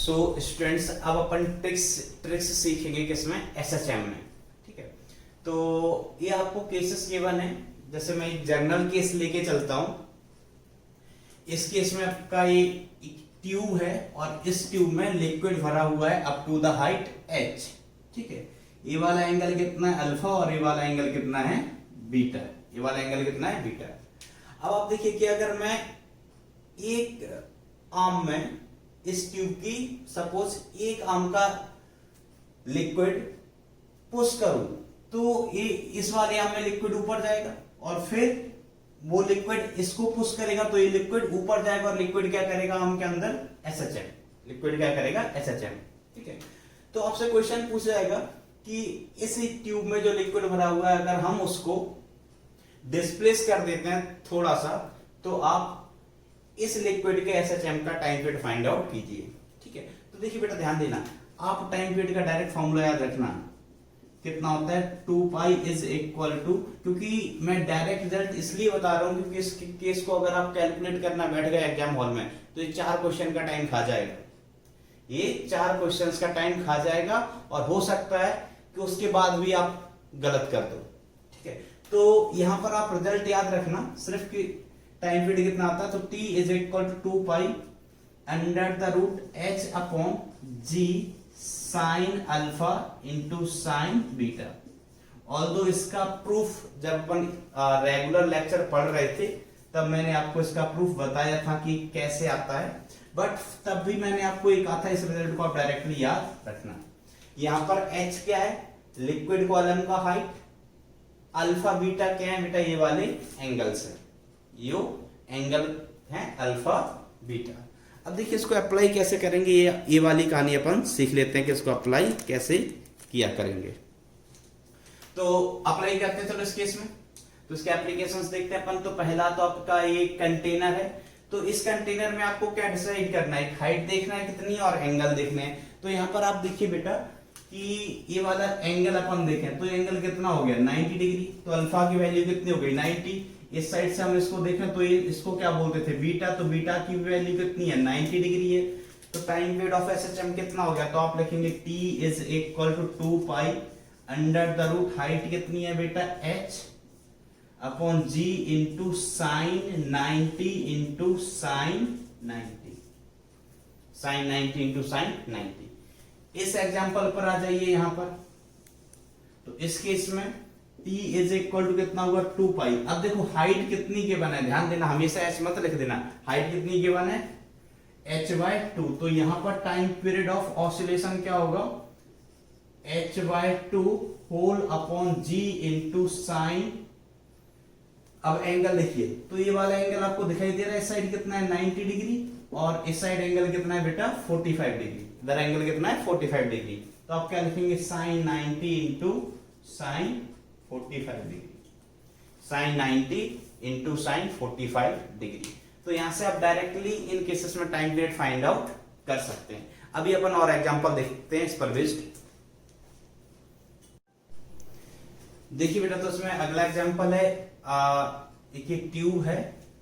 So students अब अपन tricks सीखेंगे किसमें, एसएचएम में। ठीक है, तो ये आपको केसेस गिवन है। जैसे मैं एक जर्नल केस लेके चलता हूं। इस केस में आपका ये ट्यूब है और इस ट्यूब में लिक्विड भरा हुआ है up to the height h। ठीक है, ये वाला एंगल कितना है अल्फा और ये वाला एंगल कितना है बीटा। ये वाला एंगल कितना है बीटा। अब आप देखिए कि अगर मैं एक आर्म में इस ट्यूब की सपोज एक आर्म का लिक्विड पुश करूं तो ये इस वाले आर्म में लिक्विड ऊपर जाएगा और फिर वो लिक्विड इसको पुश करेगा तो ये लिक्विड ऊपर जाएगा और लिक्विड क्या करेगा आर्म के अंदर एसएचएम। लिक्विड क्या करेगा एसएचएम। ठीक है, तो आपसे क्वेश्चन पूछा जाएगा कि इस ट्यूब में जो लिक्विड भरा हुआ है अगर हम उसको डिस्प्लेस कर देते हैं थोड़ा सा तो आप इस लिक्विड के एसएचएम का टाइम पीरियड फाइंड आउट कीजिए। ठीक है, तो देखिए बेटा ध्यान देना, आप टाइम पीरियड का डायरेक्ट फॉर्मूला याद रखना कितना होता है 2 पाई इज इक्वल टू, क्योंकि मैं डायरेक्ट रिजल्ट इसलिए बता रहा हूं क्योंकि इस केस को अगर आप कैलकुलेट करना बैठ गए एग्जाम हॉल में तो ये 4 क्वेश्चन का टाइम खा जाएगा। ये 4 क्वेश्चंस का टाइम खा जाएगा और हो सकता है कि उसके बाद भी आप गलत कर दो। ठीक है, तो यहां पर आप रिजल्ट याद रखना सिर्फ कि टाइम पीरियड कितना आता है, तो t is equal to 2 pi under the root h upon g sine alpha into sine beta. Although इसका प्रूफ जब अपन रेगुलर लेक्चर पढ़ रहे थे तब मैंने आपको इसका प्रूफ बताया था कि कैसे आता है, बट तब भी मैंने आपको एक कहा था इस रिजल्ट को आप डायरेक्टली याद रखना। यहां पर h क्या है लिक्विड कॉलम का हाइट, अल्फा बीटा क्या है बेटा ये वाले एंगल्स है, यो एंगल है अल्फा बीटा। अब देखिए इसको अप्लाई कैसे करेंगे, ये वाली कहानी अपन सीख लेते हैं कि इसको अप्लाई कैसे किया करेंगे। तो अप्लाई करते हैं चलो इस केस में, तो इसके एप्लीकेशंस देखते हैं अपन। तो पहला तो आपका ये कंटेनर है, तो इस कंटेनर में आपको क्या डिसाइड करना है, हाइट देखना है कितनी और एंगल देखने हैं। तो यहाँ पर आप देखिए बेटा कि ये वाला एंगल अपन देखें तो एंगल कितना हो गया 90 डिग्री, तो अल्फा की वैल्यू कितनी हो गई 90। इस साइड से हम इसको देखें तो ये इसको क्या बोलते थे बीटा, तो बीटा की वैल्यू कितनी है 90 डिग्री है। तो टाइम पीरियड ऑफ एसएचएम कितना हो गया, तो आप लिखेंगे t is equal to 2 pi under the root height कितनी है बेटा h upon g into sine 90 into sine 90, sine 90 into sine 90। इस एग्जांपल पर आ जाइए यहां पर, तो इस केस में t इज इक्वल टू कितना होगा 2 पाई। अब देखो हाइट कितनी के बना है, ध्यान देना हमेशा h मत लिख देना, हाइट कितनी के बना है h/2। तो यहां पर टाइम पीरियड ऑफ ऑसिलेशन क्या होगा h/2 whole upon g into sine. अब एंगल देखिए, तो ये वाला एंगल आपको दिखाई दे रहा है, इस साइड कितना है 90 डिग्री और इस साइड एंगल कितना है बेटा 45 डिग्री। इधर एंगल कितना है 45 डिग्री, तो आप क्या लिखेंगे sine 90 into sine 45 degree, sine 90 into sine 45 degree. तो यहां से आप डायरेक्टली इन केसेस में टाइम पीरियड फाइंड आउट कर सकते हैं। अभी अपन और एग्जांपल देखते हैं इस पर बेस्ड। देखिए बेटा, तो इसमें अगला एग्जांपल है एक ट्यूब है,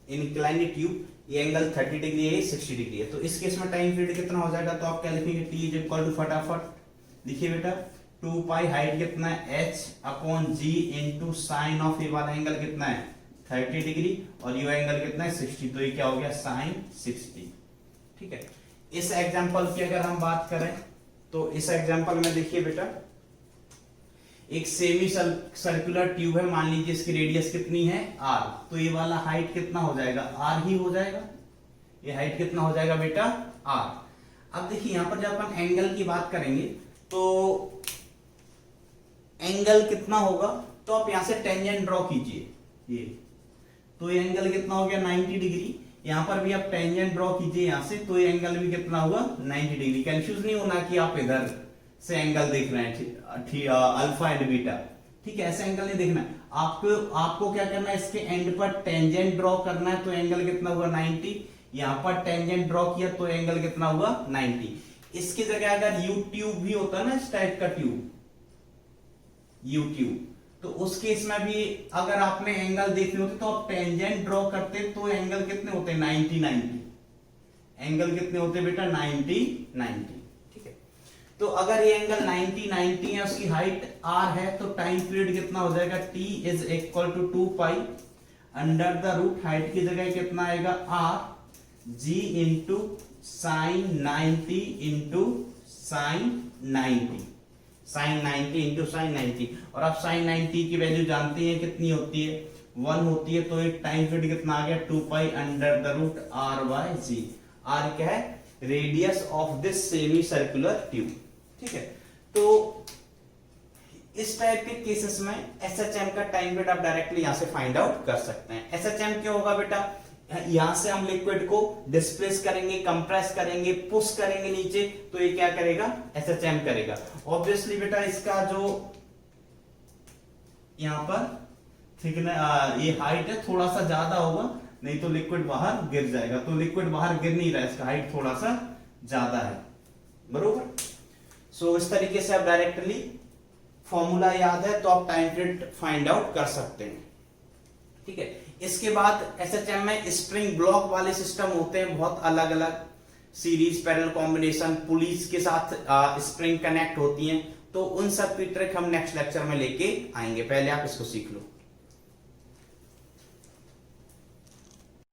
इंक्लाइंड ट्यूब, ये एंगल 30 डिग्री है, 60 डिग्री है। तो इस केस में टाइम पीरियड कितना हो जाएगा, तो आप क्या लिखेंगे t इज इक्वल टू फटाफट लिखिए बेटा 2 पाई हाइट कितना है h upon g into sign of ये वाला एंगल कितना है 30 डिग्री और ये एंगल कितना है 60, तो ये क्या हो गया साइन 60। ठीक है, इस एग्जांपल की अगर हम बात करें तो इस एग्जांपल में देखिए बेटा एक सेमी सर्कुलर ट्यूब है, मान लीजिए इसकी रेडियस कितनी है r, तो ये वाला हाइट कितना हो जाएगा r ही हो जाएगा, ये हाइट कितना हो जाएगा बेटा r। अब देखिए यहां पर जब अपन एंगल की बात करेंगे तो एंगल कितना होगा, तो आप यहां से टेंजेंट ड्रॉ कीजिए ये, तो ये एंगल कितना हो गया 90 डिग्री। यहां पर भी आप टेंजेंट ड्रॉ कीजिए यहां से, तो ये एंगल भी कितना होगा 90 डिग्री। कंफ्यूज नहीं होना कि आप इधर से एंगल देख रहे हैं अल्फा एंड बीटा, ठीक है, ऐसे एंगल नहीं देखना है आपको क्या करना है, इसके एंड पर टेंजेंट ड्रॉ करना है, तो एंगल कितना हुआ 90। यहां पर टेंजेंट ड्रॉ किया तो एंगल कितना हुआ 90। इसकी जगह अगर यू ट्यूब भी होता ना इस टाइप का ट्यूब यू ट्यूब, तो उस केस में भी अगर आपने एंगल देखने होते तो आप टेंजेंट ड्रॉ करते तो एंगल कितने होते 90 90, एंगल कितने होते हैं बेटा 90 90। ठीक है, तो अगर ये एंगल 90 90 है, उसकी हाइट r है, तो टाइम पीरियड कितना हो जाएगा t is equal to 2 pi under the root, height की जगह कितना आएगा r g into sine 90 into sine 90, sine 90 into sine 90। और आप साइन 90 की वैल्यू जानते हैं कितनी होती है, 1 होती है। तो एक टाइम पीरियड कितना आ गया 2 pi under the root r by g। r क्या है, radius of this semi circular tube. ठीक है, तो इस टाइप के केसेस में एसएचएम का टाइम पीरियड आप डायरेक्टली यहां से फाइंड आउट कर सकते हैं। एसएचएम क्या होगा बेटा, यहां से हम लिक्विड को डिस्प्लेस करेंगे, कंप्रेस करेंगे, पुश करेंगे नीचे, तो ये क्या करेगा, एसएचएम करेगा। ऑब्वियसली बेटा इसका जो यहां पर थिकनेस, ये हाइट है, थोड़ा सा ज्यादा होगा, नहीं तो लिक्विड बाहर गिर जाएगा। तो लिक्विड बाहर गिर नहीं रहा है, इसका हाइट थोड़ा सा ज्यादा है, बरोबर। सो इस तरीके से आप डायरेक्टली फॉर्मूला याद है तो आप टाइम पीरियड फाइंड आउट कर सकते हैं। ठीक है, इसके बाद एसएचएम में स्प्रिंग ब्लॉक वाले सिस्टम होते हैं, बहुत अलग अलग, सीरीज पैरेलल कॉम्बिनेशन, पुलीज के साथ स्प्रिंग कनेक्ट होती हैं। तो उन सब की ट्रिक हम नेक्स्ट लेक्चर में लेके आएंगे, पहले आप इसको सीख लो।